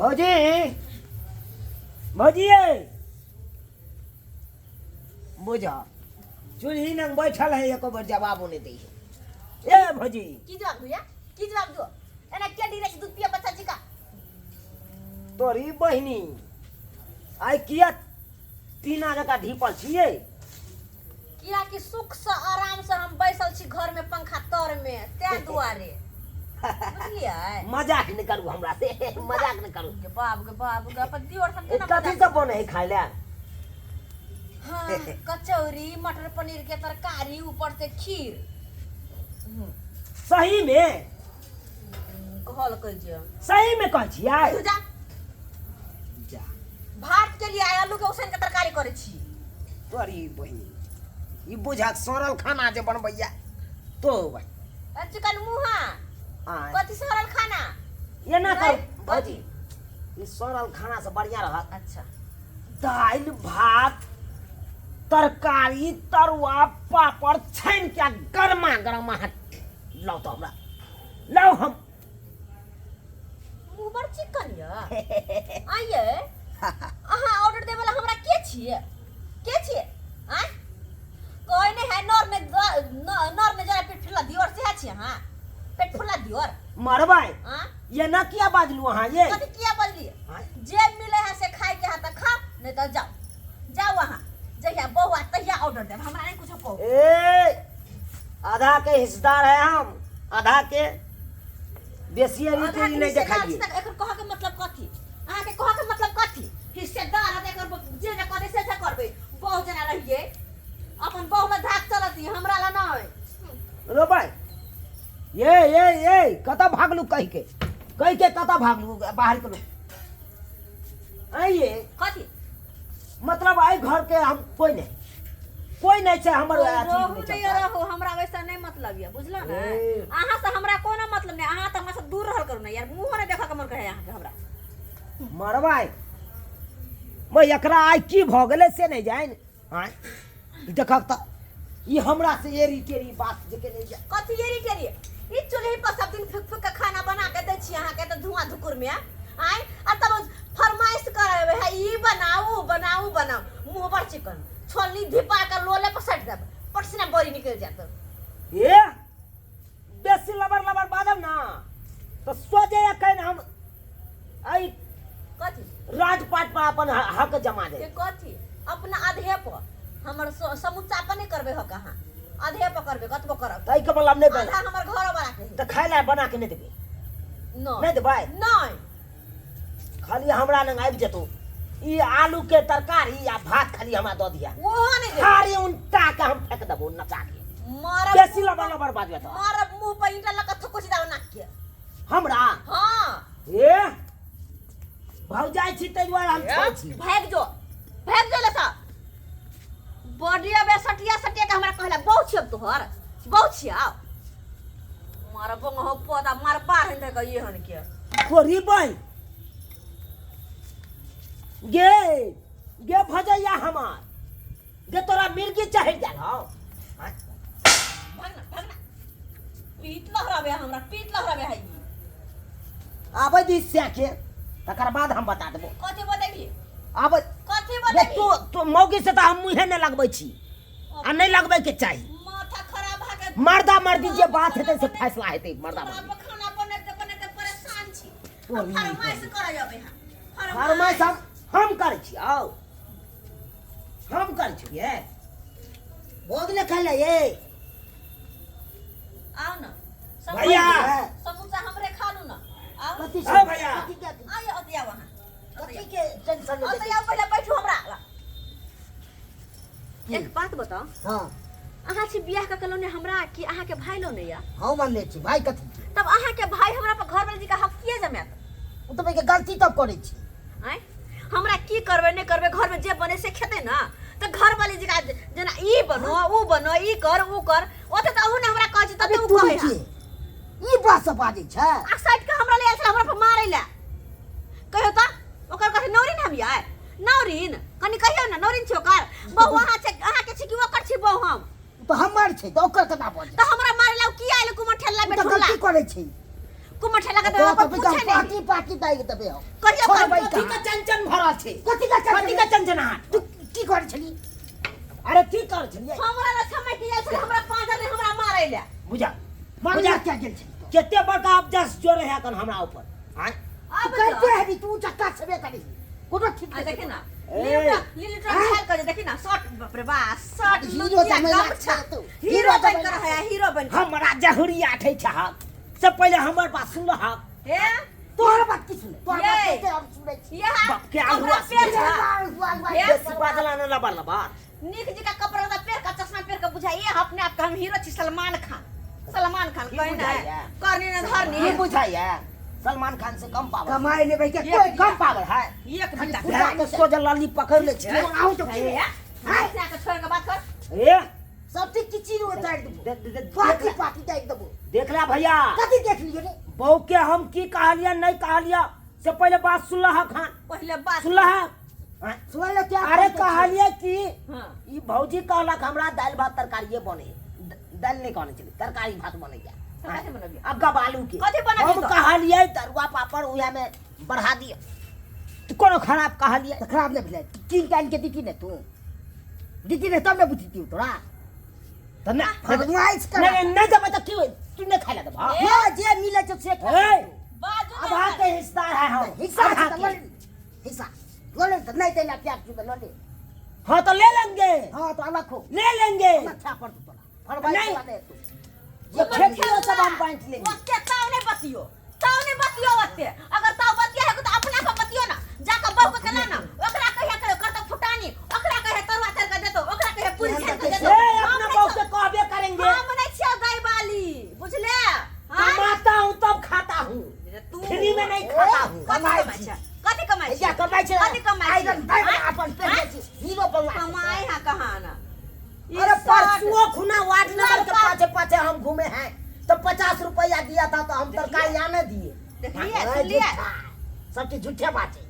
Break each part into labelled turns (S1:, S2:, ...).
S1: भौजी भौजी बुझा चूल्ही नंग बैठल है एको बार जवाब नहीं दी ए भौजी
S2: की जवाब दो या की जवाब दो एना के डी रे दूध पिया बच्चा जी का
S1: तोरी बहिनी आई किया तीना जका ढीपल छिए
S2: किया कि सुख से आराम से हम बैसल छी घर में पंखा तर में ते दुआरे बुझलिए
S1: मजाक नहीं करू हमरा से मजाक नहीं करू
S2: के बाप के अपन दियोर सब केना
S1: कथी सब बने है खाए ले
S2: हां कचौरी मटर पनीर के तरकारी ऊपर से खीर
S1: सही में
S2: कहल कह जे
S1: सही में कह छियै
S2: जा
S1: जा
S2: भात के लिए आलू के उसैन के तरकारी करे छी
S1: तोरी बहिनी ई बुझा सरल खाना जे बनबैया तो
S2: चिकन मुहा कथी सरल खाना
S1: ये ना कर भौजी ई सरल खाना से बढ़िया रहत
S2: अच्छा
S1: दाल भात तरकारी तरुआ पापड़ छान के गरमा गरमा लाओ तो हमरा लाओ हम
S2: मुंह बड़ चिकन या आइए अहाँ ऑर्डर दे वाला हमरा के छिए आ कोई नहीं है नॉर में जरा पेट फुला दियोर से छी हां पेट फुला दियोर
S1: मरबाई
S2: हां
S1: ये ना किया बाजलू हां ये
S2: कथि किया बजलिए जे मिले है से खाए के हां त खा नहीं तो जाओ वहां जहिया बहुआ तहिया ऑर्डर दे हमरा नहीं कुछ कहो
S1: ए आधा के हिस्सेदार है हम आधा के बेसी रीति नहीं देखाइए
S2: एकर कह के मतलब कथि अहाँ के कह के मतलब कथि हिस्सेदार है एकर जे जे करे से करबे बहुत जना रहिए अपन बहु में धाक चलती हमरा ला ना है
S1: रो भाई ये कता भागलू कह के कता भागलू बाहर के लोग आइए
S2: कथि
S1: मतलब आई घर के हम कोई नहीं छै हमर
S2: रहू नहीं रहू हमरा वैसा नहीं मतलब है बुझला ना अहाँ से हमरा कोनो मतलब नहीं अहाँ त हमरा से दूर रहल करू ना यार मुंह ने देखा के मन कहे अहाँ के हमरा
S1: मरवाई मैं एकरा आई की भ गेले से नहीं जाइन हां देखक त ई हमरा से एरी टेरी बात जे के नहीं जा
S2: कथि एरी टेरी ई चूल्ही पर सब दिन फुक फुक के खाना बना के दै छी अहाँ के त धुआं धुकुर में आय आ तब फरमाइश करे है ई बनाऊ मुंह पर चिकन छोलनी धिपा के लोले पर सट दब पसीना बोरी निकल जात
S1: ए बेसी लबर बादम ना तो सोचे कहीं हम आई
S2: कथि
S1: राजपाट पर अपन हक जमा दे
S2: के कथि अपना आधे पर हमर समुच्चा पर नहीं करबे हो कहां आधे पर करबे कतबो करब
S1: तई के मतलब नहीं
S2: आधा हमर घर बना के
S1: तो खाए ला बना के नहीं देबे नहीं देबे
S2: नहीं
S1: खाली हमरा लंग आबि जतो ई आलू के तरकारी या भात खाली हमरा द दिया
S2: वो नहीं दे
S1: सारे उल्टा के हम फेंक देबो नचा के
S2: मारब
S1: बेसी लबर बात तो
S2: मारब मुंह पर ईंटा लगा थको सीधा नाक के
S1: हमरा
S2: हां
S1: ए भाग जाय छी तै दुआरे हम छोड़ छी
S2: भाग जो ले सा बॉडीया बे सटिया के हमरा कहला बहुत छियब तोहर बहुत छिया मारब हो पोदा मार बाहर दे के ये हन के
S1: कोरी बई गे भजैया हमार गे तोरा मिर्गी चढ़ गेल हो
S2: भागना पीत लहराबे है
S1: आबै दी से के तकर बाद हम बता देबो
S2: कथि बतेबी
S1: आबै
S2: कथि
S1: ये
S2: बतेबी
S1: तो मौगी से तो हम मुंहे नहीं लगबै छी आ नहीं लगबै के चाही
S2: माथा खराब भ के
S1: मर्दा मर्दी जे बात हेतै से फैसला हेतै मर्दा मर्दी
S2: खाना बने परेशान छी फरमाइश करा जाबे हां
S1: फरमाइश हम करै छी आओ हम करै छी ये भोग ले खा ले ये
S2: आओ ना
S1: भैया
S2: समोसा हमरे खा लू ना आओ
S1: कथि
S3: आओ भैया।
S2: आइए अतिया वहां
S1: कथि के टेंशन ले
S2: अतिया पहले बैठो हमरा एक बात बताओ
S1: हां
S2: अहाँ छी बियाह का कलोने हमरा कि अहाँ के भाई लो नहीं या
S1: हम मान ले छी भाई कथि
S2: तब अहाँ के भाई हमरा पर घर वाले जी का हक किए जमात
S1: उ तो के गलती तब करै छी
S2: आय हमरा की करबे नहीं करबे घर में जे बने से खेते ना तो घर वाले जी का जना ई बनो ऊ बनो ई कर ऊ कर ओते त अहू ने हमरा कहै छी तते ऊ कहै है
S1: ई बात सब बाजै छै
S2: आ साइड के हमरा ले आयल हमरा पर मारै ला कहियो त ओकर कथि नौरिन हम आय नौरिन कनी कहियो ना नौरिन छी ओकर बहु अहाँ के छी कि ओकर छी बहु हम
S1: तो हमर छै तो ओकर कथा बोल
S2: त हमरा मारै ला की आइल कुमर ठेला
S1: तो
S2: बैठला
S1: गलती करै छी
S2: कुमर ठेला हमरा के
S1: तो
S2: तो
S1: तो
S2: पूछे नहीं
S1: पार्टी पार्टी दाई के तबे हो
S2: कहिया
S1: छोड़
S2: पर
S1: भाई
S2: कथी
S1: का चंचन भरा छे कथी का चंचनाहट तू की कर छली अरे की कर छली
S2: हमरा ना समय के जाय हमरा पांच ने हमरा मारै ले
S1: बुझा
S3: मारिया क्या गेल छै
S1: केते बड़का अबजस जोरे है कन हमरा ऊपर हां
S2: अब
S3: करते है तू चक्का छबे करी कोनो ठीक
S2: आ देखी ना
S1: ए।
S2: लीटर छाल कर देखी ना शॉट बाप रे बा शॉट
S3: हीरो जमै
S2: गमछा
S3: लागछे तू
S2: हीरो बन कर है हीरो बन कर
S1: हमरा जहुरिया ठै छ सब पहले हमर बात सुन ल
S2: हे
S3: तोहर बात की सुने तोहर बात
S2: ये।
S3: कहते हम सुनै छी
S2: ये
S1: बाप के
S2: हमरा
S1: आगुआ
S2: पेट
S1: सुने।
S2: है
S3: ये
S1: बेसी बादला न लबा लबा
S2: निक जी का कपड़ा का पेड़ का चश्मा पेड़ का बुझाई ये अपने आप का हम हीरो छी सलमान खान कहीं ना है करनी न धरनी
S1: ये बुझाइए सलमान खान से कम पावर
S3: कमाई लेबै के
S2: ये
S3: कोई
S1: कम पावर है
S2: एक बिता
S1: भेड़ा के सोजा लाली पकड़ ले छे
S3: आउ तो
S2: है ऐसे आके छोड़ के बात कर
S1: ए
S3: सब चीज की चीज उतार दबो
S1: देख
S3: पार्टी पार्टी दाई दबो
S1: ला भैया
S3: कथी देख लियो रे
S1: बहू के हम की कहलिया नहीं कहलिया से पहले बात सुन लहा खान
S2: पहले बात
S1: सुन लहा
S3: सुन ले क्या
S1: अरे कहलिया कि
S2: हां
S1: ई भौजी कहलक हमरा दाल भात तरकारी बने दाल नहीं कहने चली तरकारी भात बने जा
S2: कैसे बनबिए
S1: अब आलू के
S2: कथी बनाबी
S1: हम
S2: तो?
S1: कहलिए तरुआ पापड़ उहे में बढ़ा दिया तो कोनो खराब कहलिए
S3: तो खराब नहीं भेलै तीन टाइम के दिखी ने तू दिखी ने तब ने बुझती तोरा
S1: तो ना
S3: फरमाइश कर
S1: नहीं नहीं जब तक क्यों तू नहीं खाइला तो भाव
S3: ना जे मिले तो से
S1: ए
S2: बाजू
S1: अब हाथ के हिस्सेदार है हम
S3: हिस्सा
S1: अब हाथ
S3: तो
S1: के।
S3: हिस्सा लोले तो नहीं देना क्या तू लोले
S1: हाँ तो ले लेंगे
S3: हां तो अलग हो
S1: ले लेंगे
S3: अच्छा पर तू तोरा फरमाइश
S1: नहीं।
S3: कर दे तू
S1: ये खेती में सब हम बांट लेंगे
S2: ओके ताऊ ने बतियो ओते अगर ताऊ बतिया है तो अपना को बतियो ना जाकर बहू के कहला ना ओकरा कहिया करे करता फुटानी ओकरा कहे तरुआ तर के देतो ओकरा कहे पूरी छान के देतो
S1: ए अपने बहू से कहबे करेंगे
S2: हम नहीं छियो गाय वाली बुझले हां
S1: कमाता हूँ तब खाता हूँ
S2: तू
S1: फ्री में नहीं खाता हूँ
S2: कथी कमाई
S3: क्या करबै छै
S2: कथी कमाई
S3: आइरन भाई अपन पे हीरो बनवा
S2: कमाई है कहां ना
S1: अरे परसुओ खुना वार्ड नंबर के पाछे पाछे हम घूमे हैं तो 50 रुपया दिया था तो हम तरकारी आने दिए
S2: देखिए सुनिए
S1: सब चीज झूठे बातें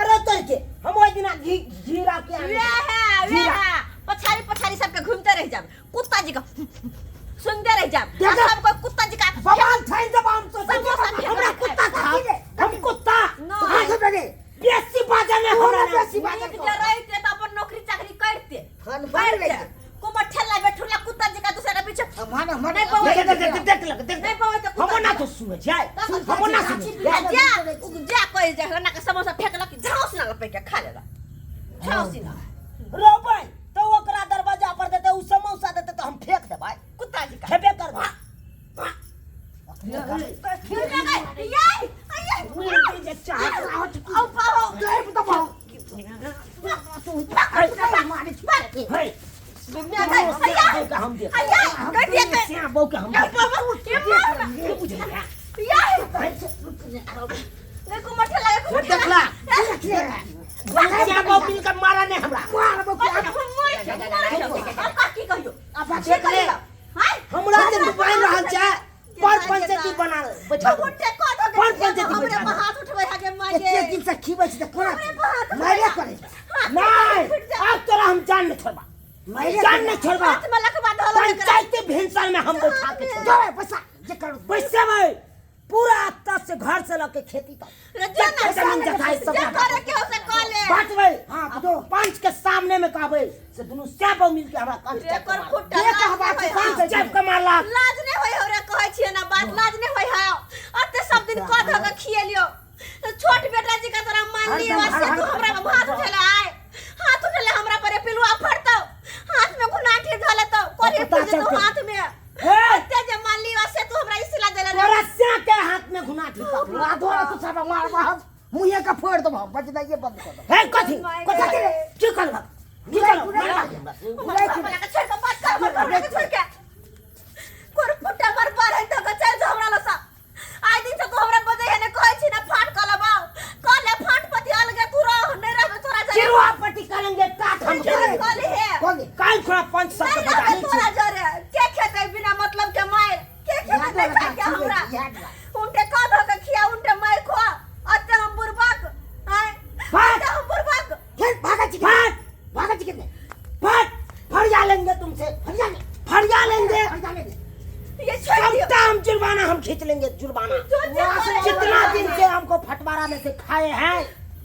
S1: अरे तो के हम ओइ दिना घीरा के आने
S2: वे है पछारी सबके घूमते रह जाब कुत्ता जी का सुनते रह जाब
S3: देखा?
S2: सब कोई कुत्ता जी का
S1: भगवान ठाई जब हम तो
S2: समोसा
S1: हमरा कुत्ता था हम कुत्ता
S2: No.
S3: हां से बने
S1: बेसी बाजा में हमरा
S3: बेसी
S2: एक जे रहते तो अपन नौकरी चाकरी करते
S3: फन फन ले
S2: कुमर ठेला बैठुला कुत्ता जी का दूसरा के पीछे
S3: मन मन
S2: नहीं पवे
S1: देख लग देख
S2: नहीं पवे तो
S1: हम ना तो सुने जाए हम ना सुने
S2: जा कोई जा ना के समोसा फेंकलक झांस ना लपे के खा लेला झांस ना
S1: रो भाई तो ओकरा दरवाजा पर देते उ समोसा देते तो हम फेंक दे भाई
S2: कुत्ता जी का
S1: खेबे कर
S2: याय
S1: जे चाहत
S2: आओ पाओ
S3: देव तो बहु
S1: है
S2: दुनिया का भैया
S1: हम दे
S2: भैया कर दिया के
S1: सिया बहू के हम
S2: या बाबा ये मार
S1: ये बुझ गया
S2: याय ले कुमर ठेला के कुमर
S1: देखला
S2: ठेला
S1: सिया बहू मिल के मारा ने हमरा
S3: मार बो
S2: की कहियो
S3: अब
S1: देख ले
S2: हाय
S1: हमरा जे बन रहल छै पर पंचायती बना बैठा
S2: उठे को तो
S1: पर पंचायती
S2: हमरे
S1: बैठा
S2: हाथ उठबै है के मागे
S3: एते दिन से खीबै छै त कोना मारे करे
S1: नहीं अब तोरा हम जान नहीं छोड़बा जान नहीं छोड़बा
S2: हाथ में लखबा धोलो
S1: पंचायती भेंसर में हम बैठा के छोड़
S3: जावे पैसा जे कर
S1: पैसे में पूरा तब से घर से लेके खेती तक जमीन जथाई सब
S2: जे करे के उसे कॉले
S1: बात भाई
S3: हां तो
S1: पंच के सामने में कहबै से दुनु से बहु मिल के हमरा कंठ चेक
S2: एकर
S1: कर
S2: खुट्टा
S3: ये कहबा छै
S1: कंठ चेक के मारला
S2: लाज नहीं होय हमरा कहै छियै ना बात लाज नहीं होय है अते सब दिन कह धो के खिएलियो छोट बेटा जी का तोरा मान लियो से तू हमरा हाथ उठेला आय हाथ उठेला हमरा पर पिलुआ फड़तो हाथ में गुनाठी धले तो कोरी पूज तो हाथ में अते जे मान लियो से तू हमरा इसिला देला
S1: तोरा से के हाथ में घुना ठीक कर
S3: ला दो तो सब मार मार मुंह का फोड़ दो हम बच ये बंद कर दो
S1: है कथी कथी की करबा निकल
S2: हमरा के छोड़ के बात कर हमरा के छोड़ के कोर फुटा मार बार है तो चल जो हमरा लसा आइ दिन से तू हमरा बजे है ने कहै छी ना फाट कलबाओ कले फाट पति अलगे तू रह नहीं रह तोरा जरे
S1: चिरुआ पट्टी करेंगे काट हम करेंगे
S2: कले है
S3: कौन
S1: काल थोड़ा पंच सब
S2: नहीं
S1: बता
S2: रह तोरा जरे के खेते बिना मतलब के मार के खेते नहीं खा के हमरा उनटे का धो के खिया उनटे मार खो अते हम बुरबाक आय
S1: फाट
S2: हम बुरबाक
S3: खेल भागा चिके
S1: फाट
S3: भागा चिके ने
S1: फाट फरिया लेंगे तुमसे
S3: फरिया ले
S1: फरिया लेंगे
S3: फरिया ले
S2: ये छोड़ दियो
S1: कम जुर्माना हम खींच लेंगे जुर्माना।
S2: जो जे
S1: जितना दिन से हमको फटवारा में से खाए हैं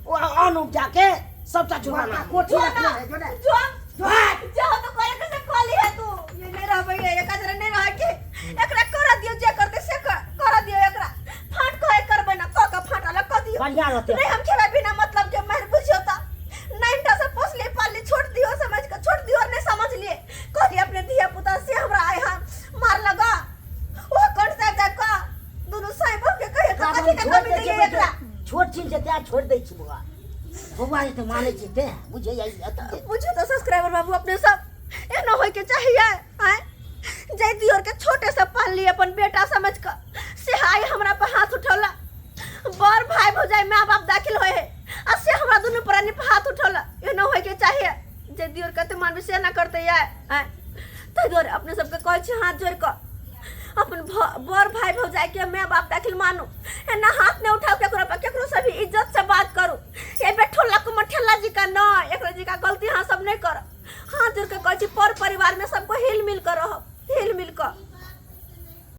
S1: वो अनुप जाके सबका जुर्माना कोठी
S2: जो
S1: रखना
S2: ना
S1: है। जो ना
S2: जो जो तो करे के से कॉली है तू ये नहीं रह भई एक आदर नहीं रह के एकरा कर दियो जे करते से कर दियो एकरा फाट को करबे ना का फाटला क दियो
S1: बढ़िया रहते
S2: नहीं हम खेला बिना मतलब के मार बुझियो ता नाइनटा से पोसले पाली छोड़ दियो समझ के छोड़ दियो और नहीं समझ लिए कहली अपने दिया पुता से हमरा आए हां मार लगा ओ कौन सा का दोनों साइब के कहे तो कथि के कमी दे एकरा
S1: छोट चीज से त्या छोड़ दे छी बुआ बुआ ये तो माने छी ते बुझे जाई
S2: मुझे तो सब्सक्राइबर बाबू अपने सब ए न होय के चाहिए आए जय दियोर के छोटे से पाल लिए अपन बेटा समझ कर से हाय हमरा पर हाथ उठौला बर भाई भौजाई मां बाप दाखिल होए है आ से हमरा दुनु प्राणी पर हाथ उठौला ए न होय के चाहिए जय दियोर कते मान भी से ना करते है आए त जोर अपने सबके कहै छी हाथ जोड़ कर अपन बर भाई भौजाई के मां बाप दाखिल मानू ए ना हाथ ने उठाओ केकरो से भी इज्जत से बात करू ए बेठोला को मठेला जी का न एकरा जी का गलती हां सब नहीं कर हां जोर के कहै छी पर परिवार में सब कोई